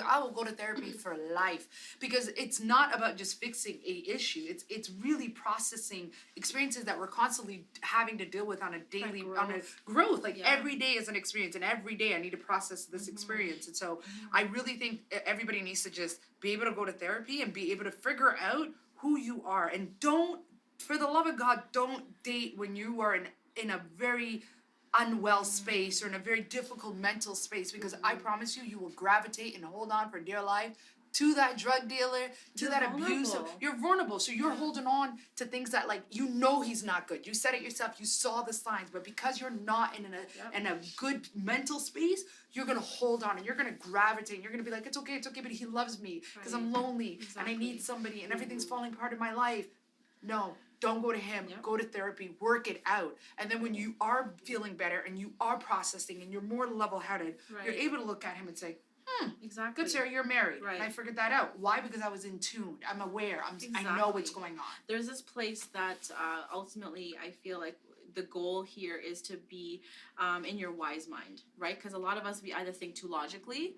I will go to therapy for life, because it's not about just fixing a issue. It's really processing experiences that we're constantly having to deal with on a daily, on a growth. Like, Yeah. every day is an experience, and every day I need to process this experience. And so I really think everybody needs to just be able to go to therapy and be able to figure out who you are. And don't, for the love of God, don't date when you are in a very unwell space or in a very difficult mental space, because I promise you, you will gravitate and hold on for dear life to that drug dealer, to You're that abuse. vulnerable. You're vulnerable, so you're holding on to things that, like, you know he's not good. You said it yourself. You saw the signs, but because you're not in a good mental space, you're gonna hold on and you're gonna gravitate. And you're gonna be like, it's okay, but he loves me because I'm lonely and I need somebody and everything's falling apart in my life. No. Don't go to him. Yep. Go to therapy. Work it out. And then when you are feeling better and you are processing and you're more level-headed, you're Right. able to look at him and say, Exactly. good, Sarah, you're married. Right. And I figured that out. Why? Because I was in tune. I'm aware. I know what's Exactly. going on. There's this place that ultimately I feel like the goal here is to be in your wise mind, right? Because a lot of us, we either think too logically,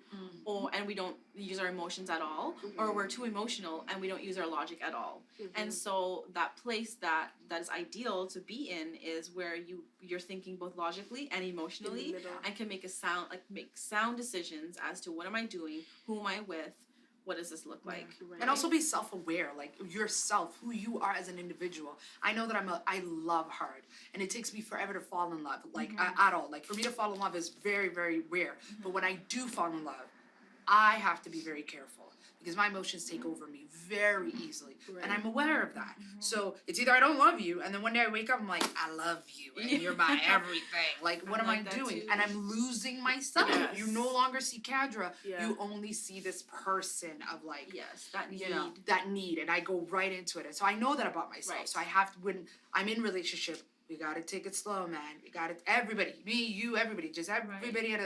and we don't use our emotions at all, or we're too emotional and we don't use our logic at all. And so that place that is ideal to be in is where you're thinking both logically and emotionally, middle. and can make sound decisions as to what am I doing, who am I with, what does this look like? Right. And also be self-aware, like yourself, who you are as an individual. I know that I love hard, and it takes me forever to fall in love, like at all. Like, for me to fall in love is very, very rare. But when I do fall in love, I have to be very careful because my emotions take over me very easily, and I'm aware of that. So it's either I don't love you, and then one day I wake up, I'm like, I love you, and you're my everything. Like, what am I like that doing? too. And I'm losing myself. Yes. You no longer see Kadra. Yeah. You only see this person of, like, Yes, that need. you know, that need, and I go right into it. And so I know that about myself. Right. So I have to, when I'm in relationship, we gotta take it slow, man. We gotta, everybody, me, you, everybody, just everybody at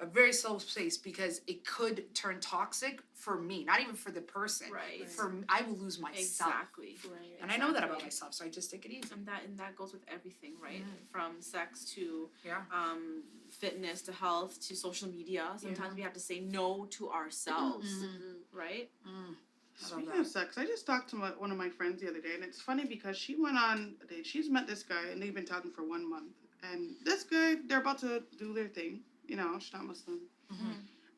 a very slow pace, because it could turn toxic for me, not even for the person. Right. For I will lose myself. Exactly. Right. And I know that about Exactly. myself, so I just take it easy. And that goes with everything, right? From sex to Yeah. fitness to health to social media. Sometimes we have to say no to ourselves, right? Speaking of sex, I just talked to one of my friends the other day, and it's funny because she went on a date. She's met this guy, and they've been talking for 1 month. And this guy, they're about to do their thing. You know, she's not Muslim.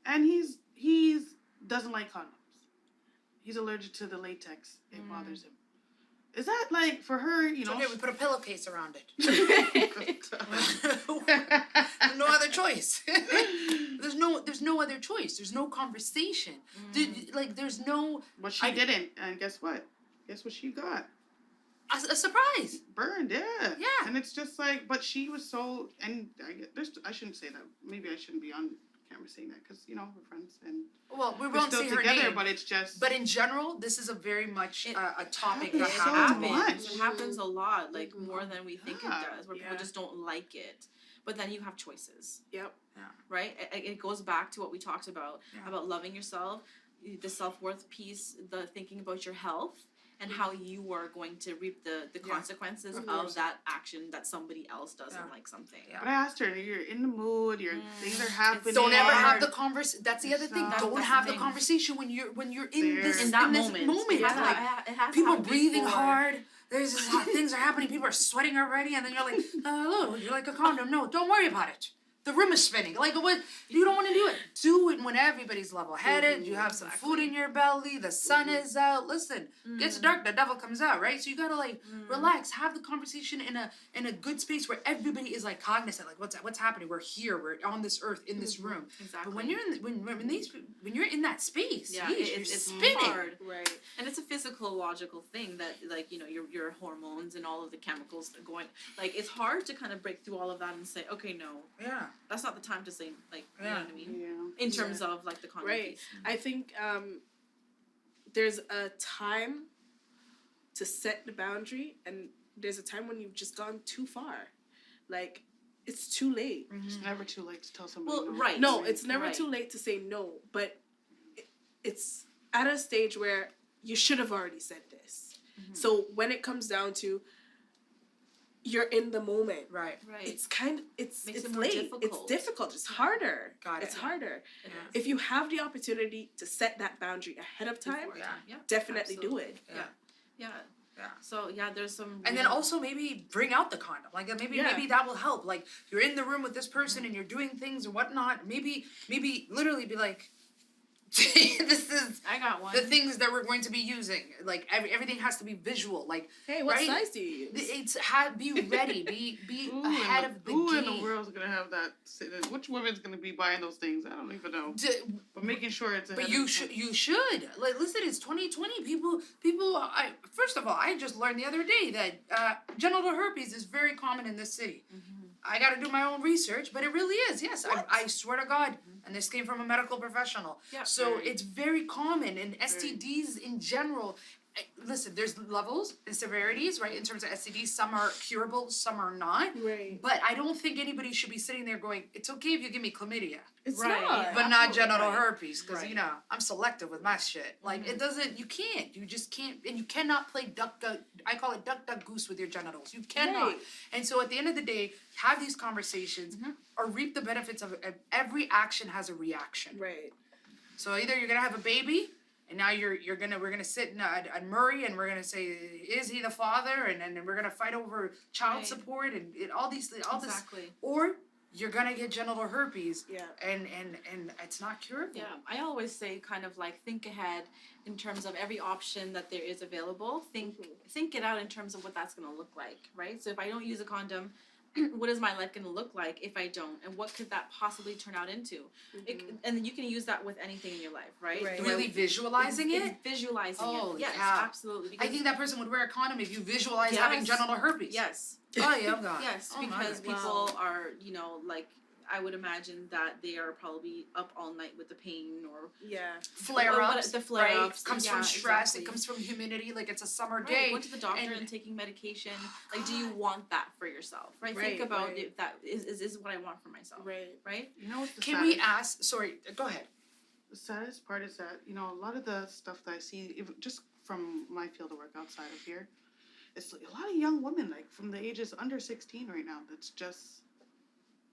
And he's doesn't like condoms. He's allergic to the latex. It bothers him. Is that, like, for her, you It's know? okay, we put a pillowcase around it. There's no other choice. There's no other choice. There's no conversation. There's no But she didn't, and guess what? Guess what she got? a surprise. Burned, yeah. Yeah. And it's just like, but she was so, and I shouldn't say that. Maybe I shouldn't be on camera saying that, because, you know, we're friends, and Well, we we're won't still say her together, name. but it's just. But in general, this is a very much a topic happens that so happens. much. It happens a lot, like more than we think Yeah. it does, where people Yeah. just don't like it. But then you have choices, Yep. right? It goes back to what we talked about Yeah. about loving yourself, the self-worth piece, the thinking about your health, and how you are going to reap the Yeah, consequences of of course. that action that somebody else doesn't Yeah. like something. Yeah. But I asked her, you're in the mood, things are happening. Don't ever have hard. the that's the other thing. That's Don't the have the thing. conversation when you're in There. this In that this moment, moment. it has to, Like, it has to people happen breathing before. hard. There's just things are happening. People are sweating already, and then you're like, "Hello, would you like a condom?" No, don't worry about it. The room is spinning. Like, what? You don't want to do it. Do it when everybody's level-headed. You have some food in your belly. The sun is out. Listen, gets dark. The devil comes out, right? So you gotta relax. Have the conversation in a good space where everybody is like cognizant. Like, what's happening? We're here. We're on this earth in this room. Exactly. But when you're in when you're in that space, Yeah, you're it's spinning. hard. Right. And it's a physiological thing that, like, you know, your hormones and all of the chemicals that are going, like, it's hard to kind of break through all of that and say, okay, no, Yeah. that's not the time to say, like, you know Yeah. what I mean? Yeah. In terms of, like, the condom Right. piece. I think there's a time to set the boundary, and there's a time when you've just gone too far. Like, it's too late. It's never too late to tell somebody. Well, no. right. No, it's never Right. too late to say no, but it's at a stage where you should have already said this. So when it comes down to you're in the moment, Right. Right. it's Makes it's it more late. It's difficult. difficult. It's harder. Got it. It's harder. It is. If you have the opportunity to set that boundary ahead of time, Before, yeah. definitely do Absolutely. it. Yeah. Yeah. Yeah. So, yeah, there's some. And then real- also maybe bring out the condom. Like maybe Yeah. maybe that will help. Like you're in the room with this person and you're doing things and whatnot. Maybe literally be like, this is I got one. the things that we're going to be using. Like everything has to be visual. Like Hey, what Right? size do you use? be ready. Be Who ahead in the, of the who game. in the world's gonna have that? Which woman's gonna be buying those things? I don't even know. But making sure it's. But ahead you of should time. you should like listen. It's 2020. People. I first of all, I just learned the other day that genital herpes is very common in this city. I got to do my own research, but it really is. Yes, I swear to God, and this came from a medical professional. Yeah. So Right. it's very common, and STDs in general. Listen, there's levels and severities, right? In terms of STDs, some are curable, some are not. Right. But I don't think anybody should be sitting there going, "It's okay if you give me chlamydia." It's Right. not. But not Absolutely genital right. herpes, because Right. you know I'm selective with my shit. Like it doesn't, you can't, you just can't, and you cannot play duck. I call it duck goose with your genitals. You cannot. Right. And so at the end of the day, have these conversations or reap the benefits of every action has a reaction. Right. So either you're gonna have a baby, and now we're gonna sit at Murray and we're gonna say, is he the father? And then we're gonna fight over child Right. support and all this, Exactly. or you're gonna get genital herpes. Yeah. And it's not curable. Yeah, I always say kind of like think ahead in terms of every option that there is available. Think it out in terms of what that's gonna look like, right? So if I don't use a condom, what is my life gonna look like if I don't, and what could that possibly turn out into? And you can use that with anything in your life, right? Right. Do I- Really visualizing it's it. visualizing Holy it. Yes, cow. absolutely. I Because, think that person would wear a condom if you visualize having Yes. genital herpes. yes, Oh yeah, God. yes, Oh, my because God. people are, you know, like I would imagine that they are probably up all night with the pain or Yeah. Flare Well, ups. the flare-ups, Comes yeah, from stress. exactly. It comes from humidity. Like it's a summer right, day. going to the doctor and, and- taking medication. Like, do you want that for yourself? Right. Think Right, about right. if that is what I want for myself. Right. Right. You know what's the Can we saddest- ask? Sorry, go ahead. The saddest part is that, you know, a lot of the stuff that I see, just from my field of work outside of here, it's a lot of young women, like from the ages under 16 right now, that's just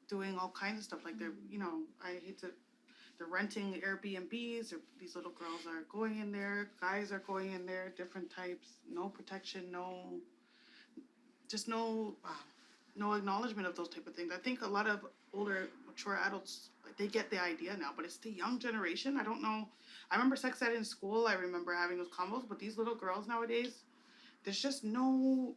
doing all kinds of stuff. Like they're, you know, they're renting Airbnbs, or these little girls are going in there, guys are going in there, different types, no protection, no Wow. no acknowledgement of those type of things. I think a lot of older, mature adults, like, they get the idea now, but it's the young generation. I don't know. I remember sex ed in school. I remember having those combos, but these little girls nowadays, there's just no.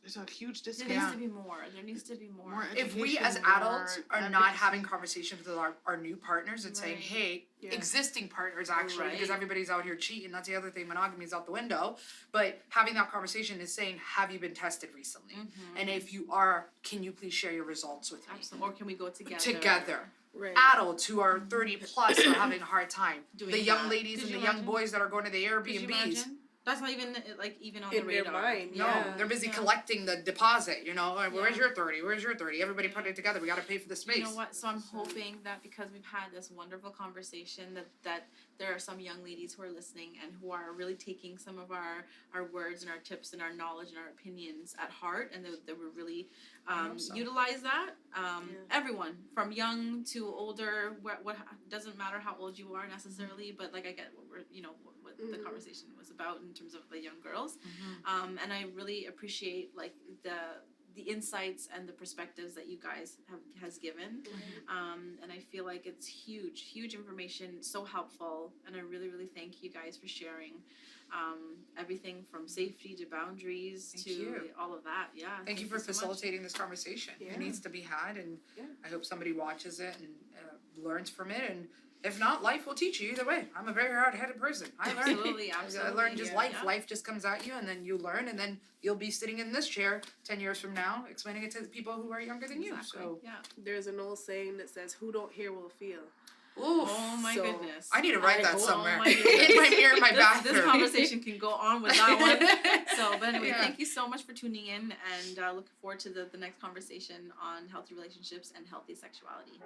There's a huge There disconnect. needs to be more. There needs to be more. More If we education, as more adults are not advocacy. having conversations with our new partners and saying, Right. hey, Yeah. existing partners actually, because Right. everybody's out here cheating, that's the other thing, monogamy is out the window. But having that conversation is saying, have you been tested recently? And if you are, can you please share your results with me? Absolutely. Or can we go together? Together. Right. Adults who are 30 plus are having a hard time. Doing The young that. ladies Could and you the young imagine? boys that are going to the Could you Airbnbs. imagine? That's not even like even on In the their radar. mind, No, yeah. they're busy Yeah. collecting the deposit, you know, like, where's Yeah. your 30, where's your 30, everybody put it together, we gotta pay for the space. You know what? So I'm hoping that because we've had this wonderful conversation, that there are some young ladies who are listening and who are really taking some of our words and our tips and our knowledge and our opinions at heart, and that we're really hope so. utilize that. Yeah. Everyone from young to older, what doesn't matter how old you are necessarily, but like I get what we're what the Mhm. conversation was about in terms of the young girls. Mhm. And I really appreciate like the insights and the perspectives that you guys has given. And I feel like it's huge information, so helpful, and I really thank you guys for sharing everything from safety to boundaries Thank to you. all of that. Yeah. Thank you for so much. facilitating this conversation. Yeah. It needs to be had, and Yeah. I hope somebody watches it and learns from it. And if not, life will teach you either way. I'm a very hard-headed person. I learned. Absolutely. I learned just yeah, life. yeah. Life just comes at you, and then you learn, and then you'll be sitting in this chair 10 years from now, explaining it to the people who are younger than you. Exactly. So, Yeah. There's an old saying that says, "Who don't hear will feel." oof. Oh my So, goodness. I need to write I that hope- somewhere. Oh my goodness. In my mirror in my this bathroom. conversation can go on with that one. So, but anyway, Yeah. thank you so much for tuning in, and looking forward to the next conversation on healthy relationships and healthy sexuality.